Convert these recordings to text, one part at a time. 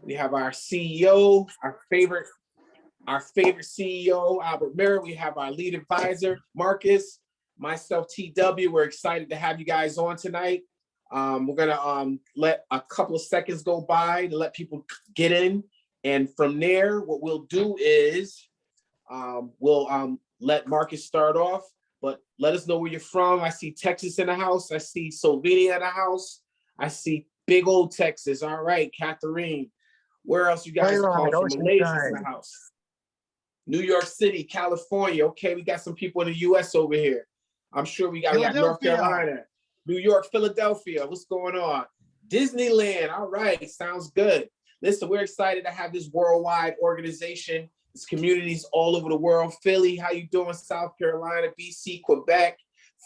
We have our CEO, our favorite CEO, Albert Miller. We have our lead advisor, Marcus, myself, TW. We're excited to have you guys on tonight. We're gonna let a couple of seconds go by to let people get in. And from there, what we'll do is we'll let Marcus start off, but let us know where you're from. I see Texas in the house. I see Slovenia in the house. I see big old Texas. All right, Catherine. Where else you guys calling from? Malaysia's in the house. New York City, California. Okay, we got some people in the US over here. I'm sure we got North Carolina, New York, Philadelphia. What's going on? Disneyland. All right, sounds good. Listen, we're excited to have this worldwide organization. There's communities all over the world. Philly, how you doing? South Carolina, BC, Quebec,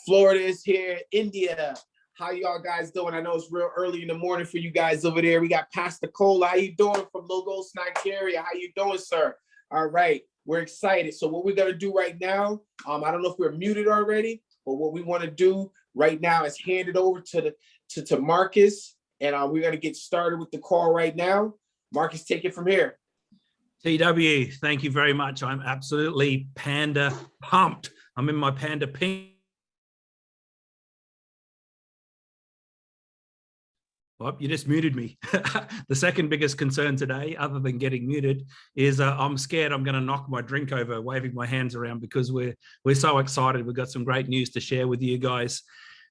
Florida is here, India. How y'all guys doing? I know it's real early in the morning for you guys over there. We got Pastor Cole. How you doing from Logos, Nigeria? How you doing, sir? All right, we're excited. So what we're gonna do right now, I don't know if we're muted already, but what we wanna do right now is hand it over to Marcus, and we're gonna get started with the call right now. Marcus, take it from here. TW, thank you very much. I'm absolutely Panda pumped. I'm in my Panda pink. Well, you just muted me. The second biggest concern today, other than getting muted, is I'm scared I'm going to knock my drink over, waving my hands around, because we're so excited. We've got some great news to share with you guys.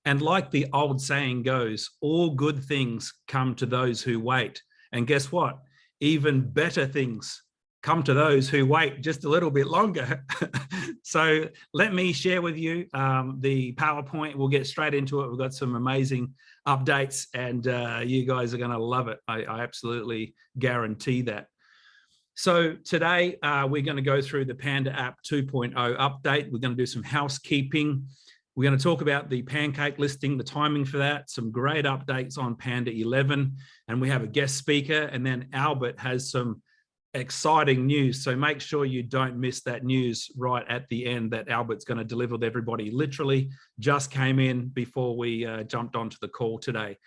And like the old saying goes, all good things come to those who wait. And guess what? Even better things come to those who wait just a little bit longer. So let me share with you the PowerPoint. We'll get straight into it. We've got some amazing updates, and you guys are going to love it. I absolutely guarantee that. So today we're going to go through the Panda app 2.0 update. We're going to do some housekeeping. We're going to talk about the pancake listing, the timing for that, some great updates on Panda 11, and we have a guest speaker, and then Albert has some exciting news. So make sure you don't miss that news right at the end that Albert's going to deliver with everybody. Literally just came in before we jumped onto the call today.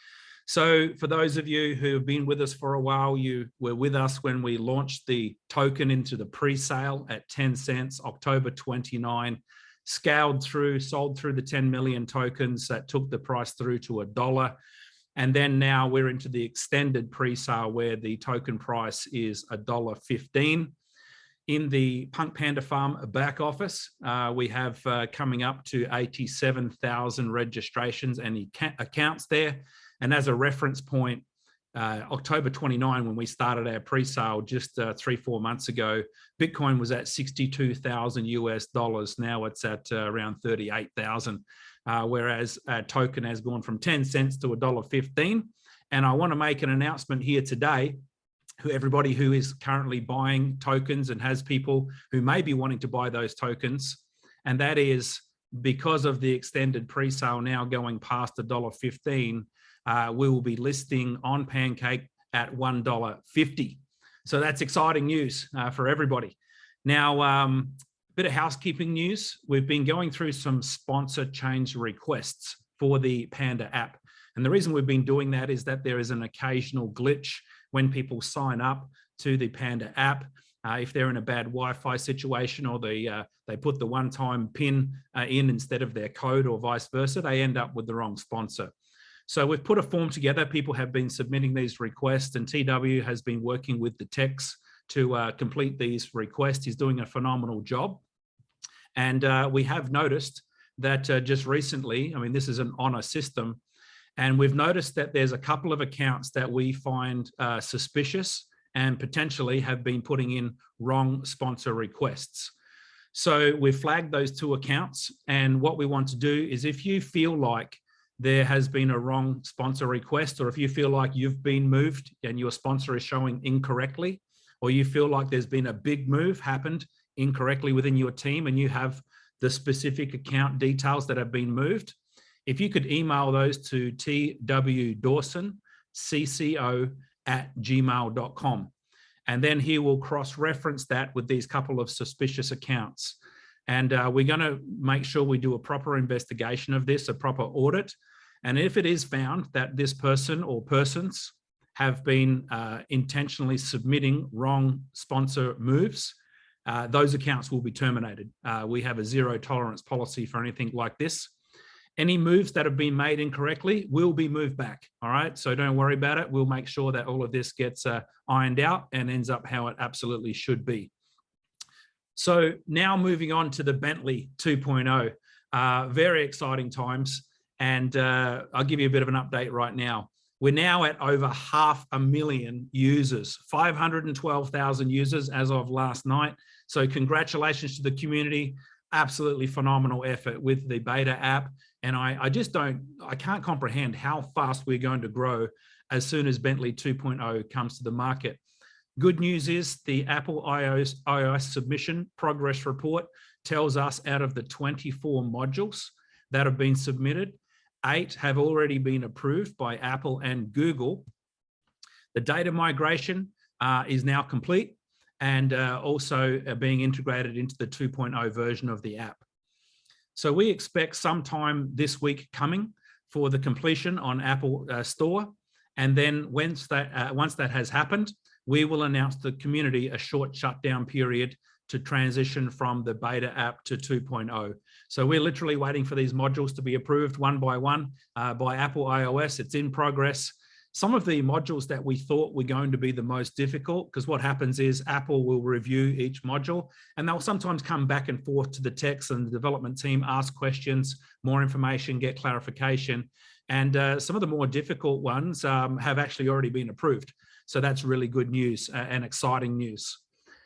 So for those of you who have been with us for a while, you were with us when we launched the token into the pre-sale at 10 cents, October 29, scaled through, sold through the 10 million tokens that took the price through to $1. And then now we're into the extended pre-sale where the token price is $1.15. In the PunkPanda Farm back office, we have coming up to 87,000 registrations and accounts there. And as a reference point, October 29, when we started our pre-sale just 3-4 months ago, Bitcoin was at 62,000 US dollars. Now it's at around 38,000. Whereas our token has gone from 10 cents to $1.15. And I want to make an announcement here today, everybody who is currently buying tokens and has people who may be wanting to buy those tokens, and that is because of the extended pre-sale now going past $1.15, we will be listing on Pancake at $1.50. So that's exciting news for everybody. Now, bit of housekeeping news. We've been going through some sponsor change requests for the Panda app. And the reason we've been doing that is that there is an occasional glitch when people sign up to the Panda app. If they're in a bad Wi-Fi situation, or they put the one-time PIN in instead of their code, or vice versa, they end up with the wrong sponsor. So we've put a form together. People have been submitting these requests, and TW has been working with the techs to complete these requests. He's doing a phenomenal job. And we have noticed that just recently, I mean, this is an honor system, and we've noticed that there's a couple of accounts that we find suspicious and potentially have been putting in wrong sponsor requests. So we've flagged those 2 accounts. And what we want to do is, if you feel like there has been a wrong sponsor request, or if you feel like you've been moved and your sponsor is showing incorrectly, or you feel like there's been a big move happened incorrectly within your team and you have the specific account details that have been moved, if you could email those to twdawsoncco@gmail.com, and then he will cross-reference that with these couple of suspicious accounts. And we're going to make sure we do a proper investigation of this, a proper audit. And if it is found that this person or persons have been intentionally submitting wrong sponsor moves, those accounts will be terminated. We have a zero tolerance policy for anything like this. Any moves that have been made incorrectly will be moved back, all right? So don't worry about it. We'll make sure that all of this gets ironed out and ends up how it absolutely should be. So now moving on to the Bentley 2.0, very exciting times. And I'll give you a bit of an update right now. We're now at over 500,000 users, 512,000 users as of last night. So congratulations to the community. Absolutely phenomenal effort with the beta app. And I can't comprehend how fast we're going to grow as soon as Bentley 2.0 comes to the market. Good news is the Apple iOS submission progress report tells us out of the 24 modules that have been submitted, 8 have already been approved by Apple and Google. The data migration is now complete and also being integrated into the 2.0 version of the app. So we expect sometime this week coming for the completion on Apple Store. And then once that has happened, we will announce to the community a short shutdown period to transition from the beta app to 2.0. So we're literally waiting for these modules to be approved one by one by Apple iOS. It's in progress. Some of the modules that we thought were going to be the most difficult, because what happens is Apple will review each module and they'll sometimes come back and forth to the techs and the development team, ask questions, more information, get clarification. And some of the more difficult ones have actually already been approved. So that's really good news and exciting news.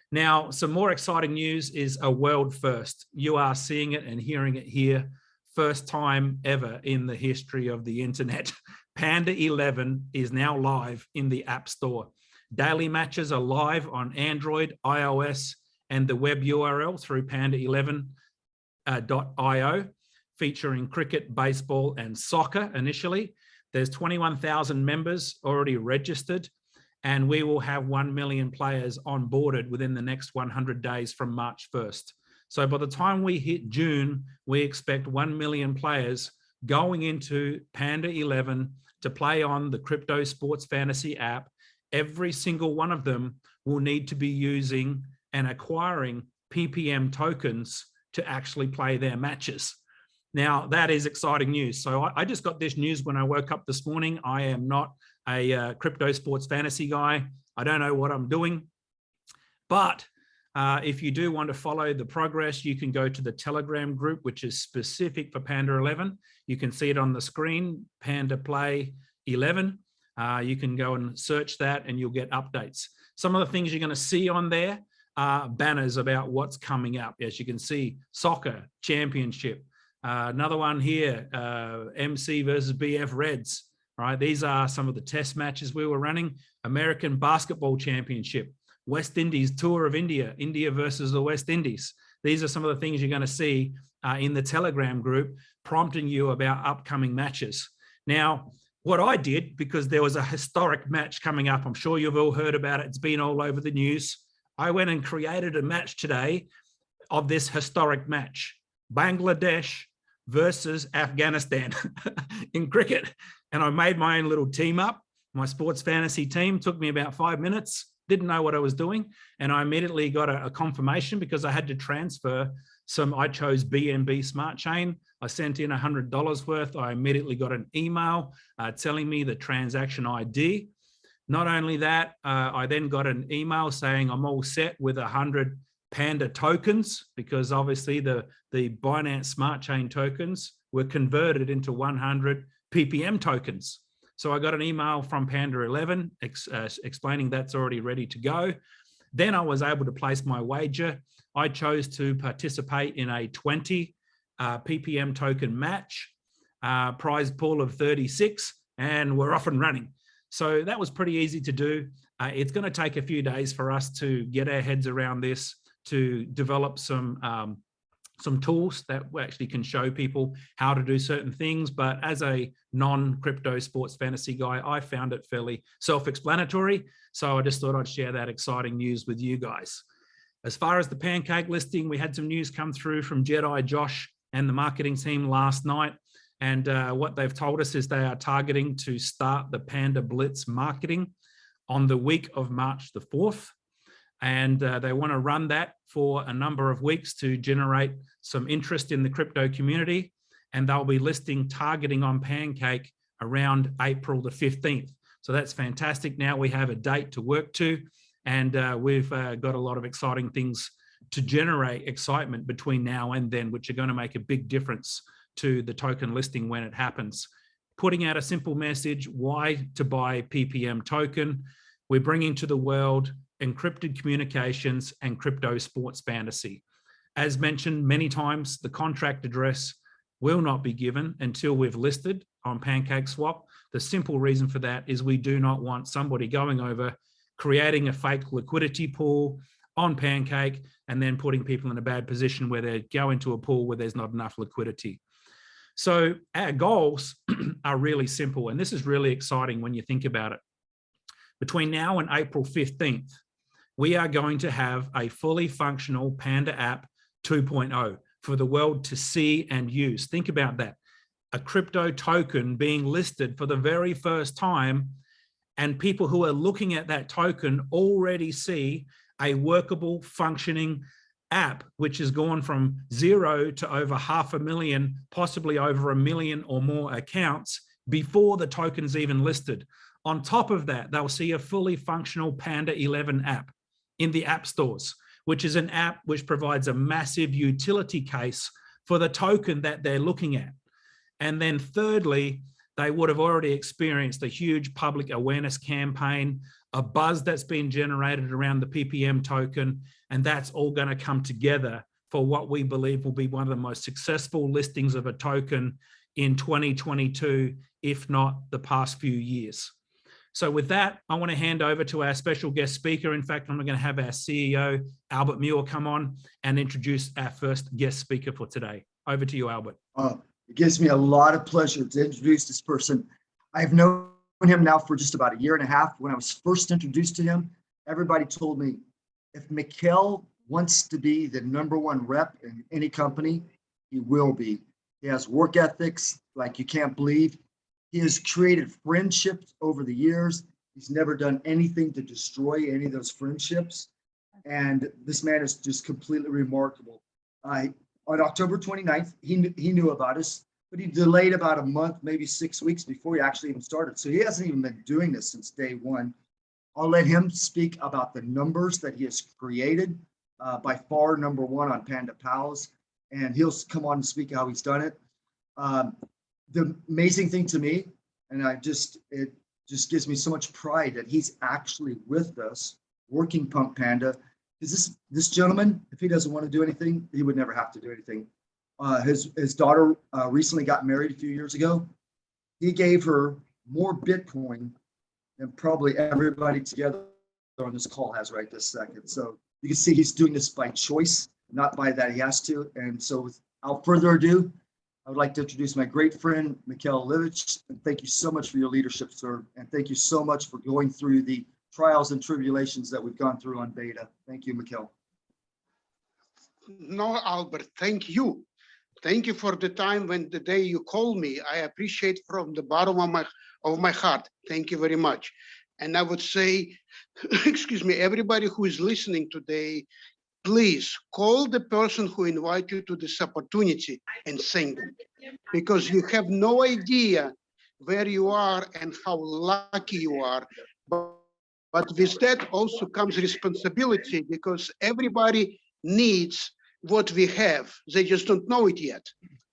Now, some more exciting news is a world first. You are seeing it and hearing it here. First time ever in the history of the internet. Panda 11 is now live in the App Store. Daily matches are live on Android, iOS, and the web URL through panda11.io, featuring cricket, baseball, and soccer initially. There's 21,000 members already registered, and we will have 1 million players onboarded within the next 100 days from March 1st. So by the time we hit June, we expect 1 million players going into Panda 11 to play on the Crypto Sports Fantasy app. Every single one of them will need to be using and acquiring PPM tokens to actually play their matches. Now, that is exciting news. So I just got this news when I woke up this morning. I am not a Crypto Sports Fantasy guy. I don't know what I'm doing. But if you do want to follow the progress, you can go to the Telegram group, which is specific for Panda 11. You can see it on the screen, Panda Play 11. You can go and search that and you'll get updates. Some of the things you're going to see on there are banners about what's coming up. As you can see, soccer championship. Another one here, MC versus BF Reds. Right, these are some of the test matches we were running. American Basketball Championship, West Indies Tour of India, India versus the West Indies. These are some of the things you're going to see in the Telegram group, prompting you about upcoming matches. Now, what I did, because there was a historic match coming up, I'm sure you've all heard about it, it's been all over the news. I went and created a match today of this historic match, Bangladesh versus Afghanistan in cricket. And I made my own little team up. My sports fantasy team took me about 5 minutes, didn't know what I was doing. And I immediately got a confirmation because I had to transfer I chose BNB Smart Chain. I sent in $100 worth. I immediately got an email telling me the transaction ID. Not only that, I then got an email saying I'm all set with 100 Panda tokens, because obviously the Binance Smart Chain tokens were converted into 100 PPM tokens. So I got an email from Panda 11 explaining that's already ready to go. Then I was able to place my wager. I chose to participate in a 20 PPM token match, prize pool of 36, and we're off and running. So that was pretty easy to do. It's going to take a few days for us to get our heads around this, to develop some tools that actually can show people how to do certain things. But as a non-crypto sports fantasy guy, I found it fairly self-explanatory. So I just thought I'd share that exciting news with you guys. As far as the pancake listing, we had some news come through from Jedi Josh and the marketing team last night. And what they've told us is they are targeting to start the Panda Blitz marketing on the week of March the 4th. And they want to run that for a number of weeks to generate some interest in the crypto community. And they'll be listing targeting on Pancake around April the 15th. So that's fantastic. Now we have a date to work to, and we've got a lot of exciting things to generate excitement between now and then, which are going to make a big difference to the token listing when it happens. Putting out a simple message, why to buy PPM token. We're bringing to the world encrypted communications and crypto sports fantasy. As mentioned many times, the contract address will not be given until we've listed on PancakeSwap. The simple reason for that is we do not want somebody going over, creating a fake liquidity pool on Pancake, and then putting people in a bad position where they go into a pool where there's not enough liquidity. So our goals are really simple, and this is really exciting when you think about it. Between now and April 15th, we are going to have a fully functional Panda app 2.0 for the world to see and use. Think about that. A crypto token being listed for the very first time, and people who are looking at that token already see a workable, functioning app, which has gone from 0 to over 500,000, possibly over 1 million or more accounts before the token's even listed. On top of that, they'll see a fully functional Panda 11 app in the app stores, which is an app which provides a massive utility case for the token that they're looking at. And then thirdly, they would have already experienced a huge public awareness campaign, a buzz that's been generated around the PPM token, and that's all going to come together for what we believe will be one of the most successful listings of a token in 2022, if not the past few years. So with that, I want to hand over to our special guest speaker. In fact, I'm going to have our CEO, Albert Muir, come on and introduce our first guest speaker for today. Over to you, Albert. It gives me a lot of pleasure to introduce this person. I've known him now for just about 1.5 years. When I was first introduced to him, everybody told me, if Mikhail wants to be the #1 rep in any company, he will be. He has work ethics like you can't believe. He has created friendships over the years. He's never done anything to destroy any of those friendships. And this man is just completely remarkable. On October 29th, he knew about us, but he delayed about a month, maybe 6 weeks before he actually even started. So he hasn't even been doing this since day one. I'll let him speak about the numbers that he has created, by far #1 on Panda Pals, and he'll come on and speak how he's done it. The amazing thing to me, and it just gives me so much pride that he's actually with us working PunkPanda. Is this gentleman, if he doesn't want to do anything, he would never have to do anything. His daughter recently got married a few years ago. He gave her more Bitcoin than probably everybody together on this call has right this second. So you can see he's doing this by choice, not by that he has to. And so without further ado, I would like to introduce my great friend, Mikhail. And thank you so much for your leadership, sir. And thank you so much for going through the trials and tribulations that we've gone through on beta. Thank you, Mikhail. No, Albert, thank you. Thank you for the time when the day you call me. I appreciate from the bottom of my heart. Thank you very much. And I would say, excuse me, everybody who is listening today, please call the person who invited you to this opportunity and thank them, because you have no idea where you are and how lucky you are. But with that also comes responsibility, because everybody needs what we have. They just don't know it yet.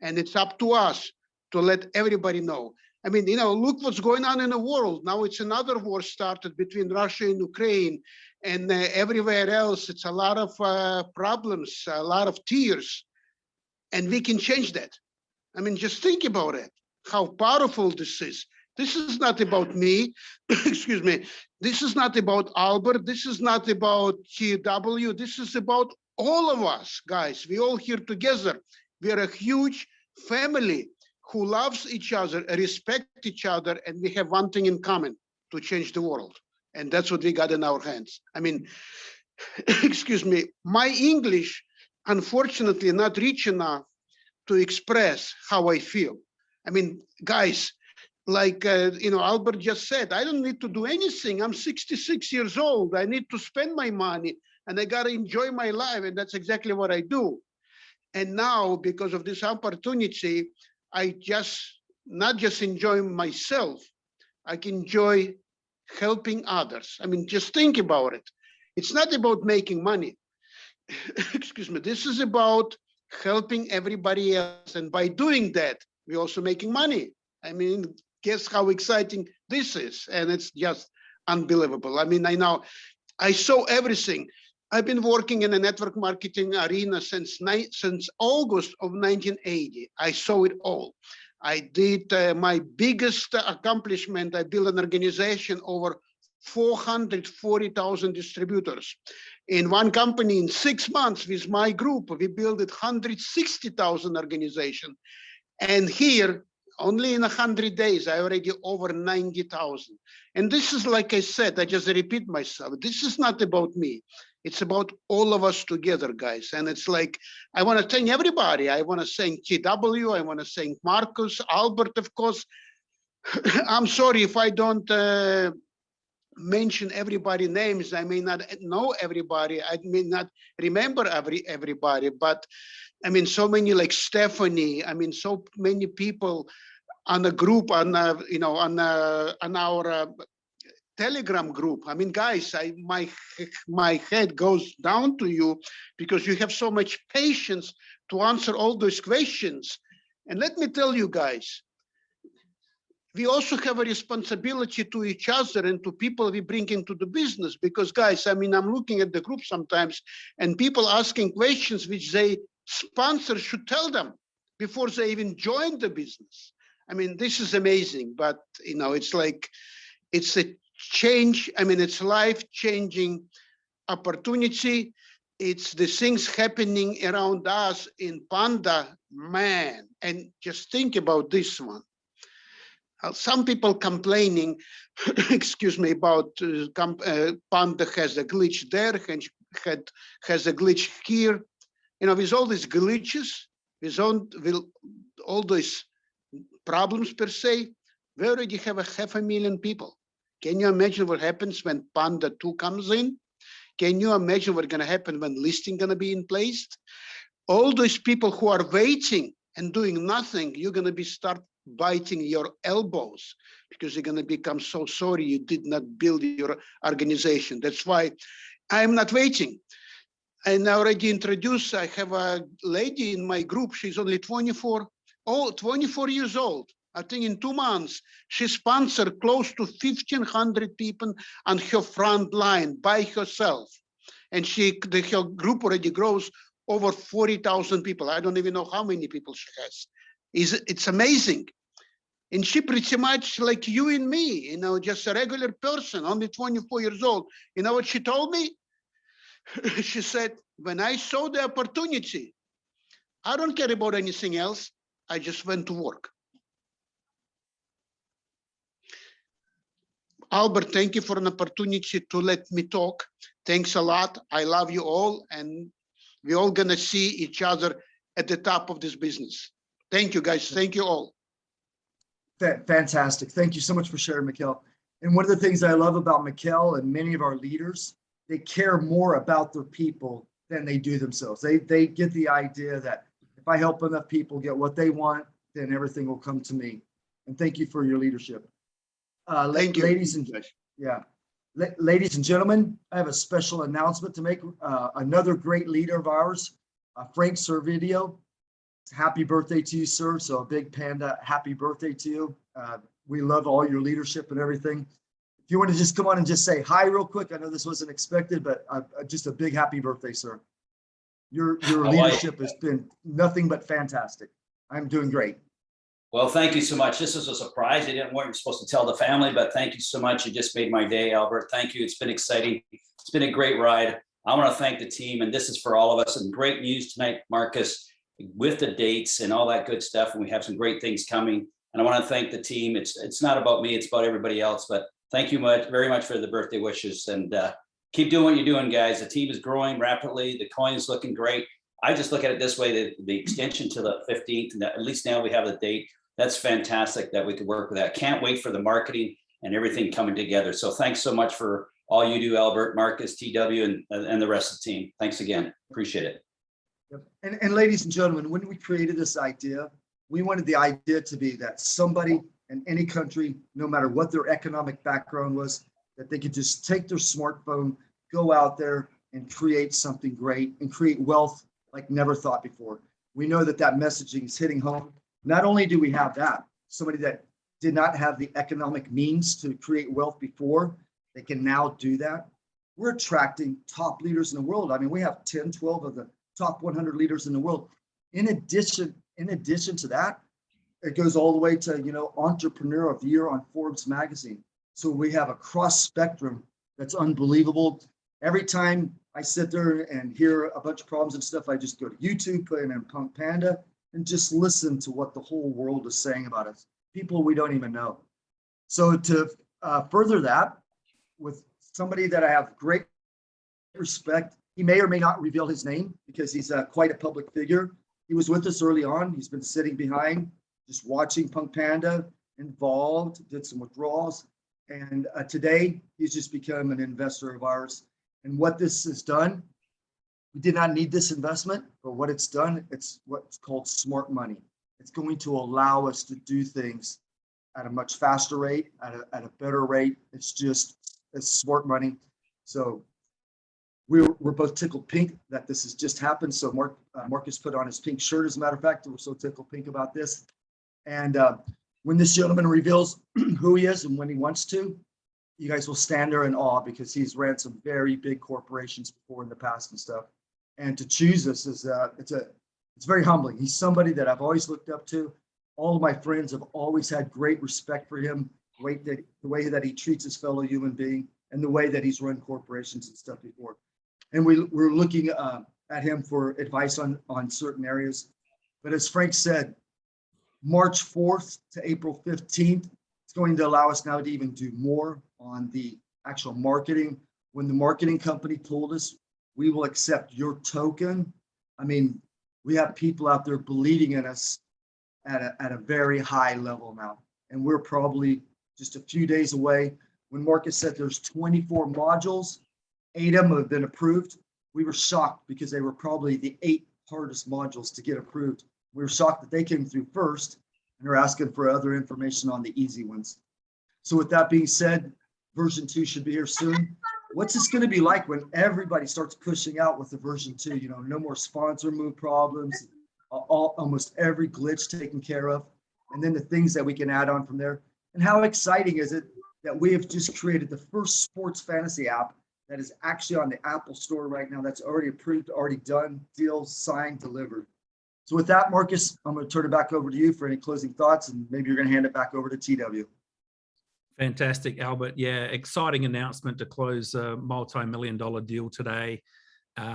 And it's up to us to let everybody know. I mean, look what's going on in the world. Now it's another war started between Russia and Ukraine, and everywhere else. It's a lot of problems, a lot of tears, and we can change that. I mean, just think about it, how powerful this is. This is not about me, excuse me. This is not about Albert. This is not about TW. This is about all of us, guys. We all here together. We are a huge family who loves each other, respect each other, and we have one thing in common: to change the world. And that's what we got in our hands. I mean, excuse me, my English, unfortunately, not rich enough to express how I feel. I mean, guys, like, Albert just said, I don't need to do anything. I'm 66 years old. I need to spend my money and I got to enjoy my life. And that's exactly what I do. And now, because of this opportunity, I not just enjoy myself, I can enjoy helping others. I mean, just think about it. It's not about making money. Excuse me. This is about helping everybody else. And by doing that, we're also making money. I mean, guess how exciting this is. And it's just unbelievable. I mean, I saw everything. I've been working in the network marketing arena since August of 1980. I saw it all. I did my biggest accomplishment. I built an organization over 440,000 distributors. In one company, in 6 months with my group, we built 160,000 organization. And here, only in 100 days, I already over 90,000. And this is, like I said, I just repeat myself. This is not about me. It's about all of us together, guys. And it's like, I want to thank everybody. I want to thank TW. I want to thank Marcus, Albert, of course. I'm sorry if I don't mention everybody's names. I may not know everybody. I may not remember everybody, but I mean, so many, like Stephanie. I mean, so many people on a group, on our Telegram group. I mean, guys, my head goes down to you because you have so much patience to answer all those questions. And let me tell you guys, we also have a responsibility to each other and to people we bring into the business. Because, guys, I mean, I'm looking at the group sometimes and people asking questions which they sponsors should tell them before they even join the business. I mean, this is amazing, but it's like, it's a change. I mean, it's life-changing opportunity. It's the things happening around us in Panda, man. And just think about this one. Some people complaining, excuse me, about Panda has a glitch there, has a glitch here. With all these glitches, with all these problems per se, we already have 500,000 people. Can you imagine what happens when Panda 2 comes in? Can you imagine what's going to happen when listing going to be in place? All those people who are waiting and doing nothing, you're going to be start biting your elbows because you're going to become so sorry you did not build your organization. That's why I'm not waiting. And I already introduced, I have a lady in my group. She's only 24 years old. I think in 2 months, she sponsored close to 1,500 people on her front line by herself. And her group already grows over 40,000 people. I don't even know how many people she has. It's amazing. And she pretty much like you and me, just a regular person, only 24 years old. You know what she told me? She said, when I saw the opportunity, I don't care about anything else. I just went to work. Albert, thank you for an opportunity to let me talk. Thanks a lot. I love you all. And we're all going to see each other at the top of this business. Thank you, guys. Thank you all. Fantastic. Thank you so much for sharing, Mikhail. And one of the things I love about Mikhail and many of our leaders, they care more about their people than they do themselves. They get the idea that if I help enough people get what they want, then everything will come to me. And thank you for your leadership. Thank you. Ladies and gentlemen, I have a special announcement to make. Another great leader of ours, Frank Servideo. Happy birthday to you, sir. So a big Panda, happy birthday to you. We love all your leadership and everything. If you want to just come on and just say hi real quick. I know this wasn't expected, but just a big happy birthday, sir. Your leadership has been nothing but fantastic. I'm doing great. Well, thank you so much. This is a surprise. I didn't want you supposed to tell the family, but thank you so much. You just made my day, Albert. Thank you. It's been exciting. It's been a great ride. I want to thank the team, and this is for all of us. And great news tonight, Marcus, with the dates and all that good stuff. And we have some great things coming. And I want to thank the team. It's not about me, it's about everybody else. But thank you very much for the birthday wishes. And keep doing what you're doing, guys. The team is growing rapidly. The coin is looking great. I just look at it this way, the extension to the 15th, and at least now we have the date. that's fantastic that we could work with that. Can't wait for the marketing and everything coming together. So thanks so much for all you do, Albert, Marcus, TW, and the rest of the team. Thanks again. Appreciate it. Yep. And ladies and gentlemen, when we created this idea, we wanted the idea to be that somebody in any country, no matter what their economic background was, that they could just take their smartphone, go out there and create something great and create wealth like never thought before. We know that that messaging is hitting home. Not only do we have that, somebody that did not have the economic means to create wealth before, they can now do that. We're attracting top leaders in the world. I mean, we have 10, 12 of the top 100 leaders in the world. In addition to that, it goes all the way to, you know, Entrepreneur of the Year on Forbes magazine. So we have a cross spectrum that's unbelievable. Every time I sit there and hear a bunch of problems and stuff, I just go to YouTube, put in PunkPanda, and just listen to what the whole world is saying about us. People we don't even know. So to further that, with somebody that I have great respect, he may or may not reveal his name because he's quite a public figure. He was with us early on. He's been sitting behind, just watching PunkPanda, involved, did some withdrawals. And today he's just become an investor of ours. And what this has done, we did not need this investment, but what it's done, it's what's called smart money. It's going to allow us to do things at a much faster rate, at a better rate. It's smart money. So we're both tickled pink that this has just happened. So Marcus put on his pink shirt, as a matter of fact. We're so tickled pink about this. And when this gentleman reveals who he is and when he wants to, you guys will stand there in awe because he's ran some very big corporations before in the past and stuff. And to choose us is it's very humbling. He's somebody that I've always looked up to. All of my friends have always had great respect for him, the way that he treats his fellow human being, and the way that he's run corporations and stuff before. And we're looking at him for advice on certain areas. But as Frank said, March 4th to April 15th, it's going to allow us now to even do more on the actual marketing. When the marketing company told us, we will accept your token. I mean, we have people out there believing in us at a very high level now. And we're probably just a few days away. When Marcus said there's 24 modules, 8 of them have been approved. We were shocked because they were probably the 8 hardest modules to get approved. We were shocked that they came through first, and they're asking for other information on the easy ones. So with that being said, version 2 should be here soon. What's this going to be like when everybody starts pushing out with the version 2? You know, no more sponsor move problems, almost every glitch taken care of, and then the things that we can add on from there. And how exciting is it that we have just created the first sports fantasy app that is actually on the Apple Store right now, that's already approved, already done, deals signed, delivered. So with that, Marcus, I'm going to turn it back over to you for any closing thoughts, and maybe you're going to hand it back over to TW. Fantastic, Albert. Yeah, exciting announcement to close a multi-million-dollar deal today.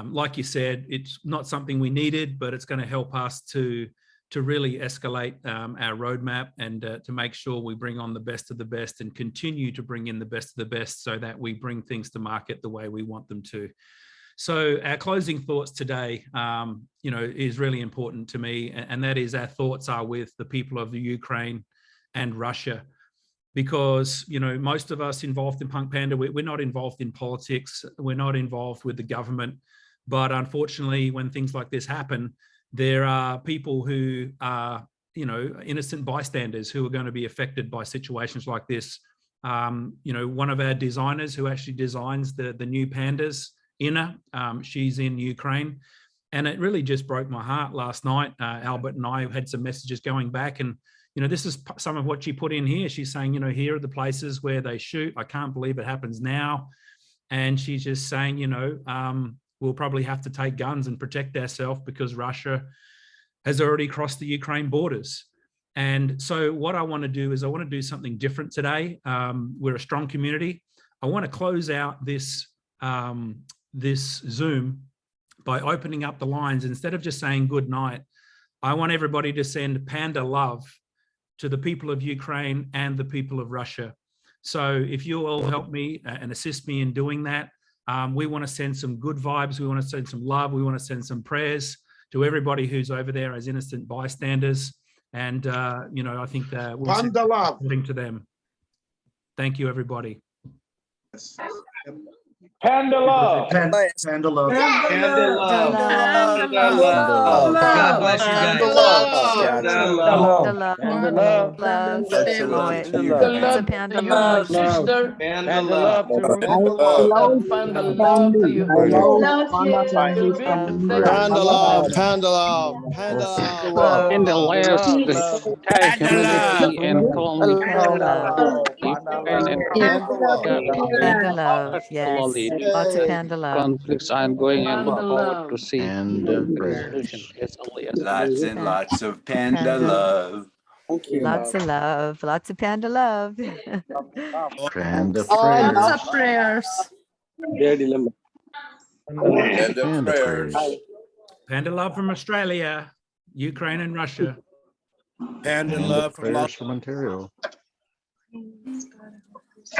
Like you said, it's not something we needed, but it's going to help us to really escalate our roadmap and to make sure we bring on the best of the best and continue to bring in the best of the best so that we bring things to market the way we want them to. So our closing thoughts today, you know, is really important to me, and that is our thoughts are with the people of the Ukraine and Russia, because, you know, most of us involved in PunkPanda, we're not involved in politics, we're not involved with the government, but unfortunately, when things like this happen, there are people who are, you know, innocent bystanders who are going to be affected by situations like this. You know, one of our designers who actually designs the new pandas, Inna, she's in Ukraine, and it really just broke my heart last night. Albert and I had some messages going back, and you know, this is some of what she put in here. She's saying, you know, here are the places where they shoot. I can't believe it happens now. And she's just saying, you know, we'll probably have to take guns and protect ourselves because Russia has already crossed the Ukraine borders. And so what I want to do is I want to do something different today. We're a strong community. I want to close out this this Zoom by opening up the lines. Instead of just saying good night, I want everybody to send Panda love to the people of Ukraine and the people of Russia. So if you all help me and assist me in doing that, we want to send some good vibes. We want to send some love. We want to send some prayers to everybody who's over there as innocent bystanders. And, you know, I think that we'll Panda love. to them. Thank you, everybody. Panda love. Panda love. Panda love. God bless you guys. It's a panda love. Sister. Panda Panda love to Panda Panda love to you. Panda love, panda love, panda love. In the last entire community and colony Panda love, yes. Lots of panda love. conflicts I'm going and look forward to see resolution as early as Lots and lots of panda Panda. love. Lots of love, lots of panda love. Panda Lots of prayers. Panda prayers. Panda love from Australia, Ukraine and Russia. Panda love from prayers from Ontario.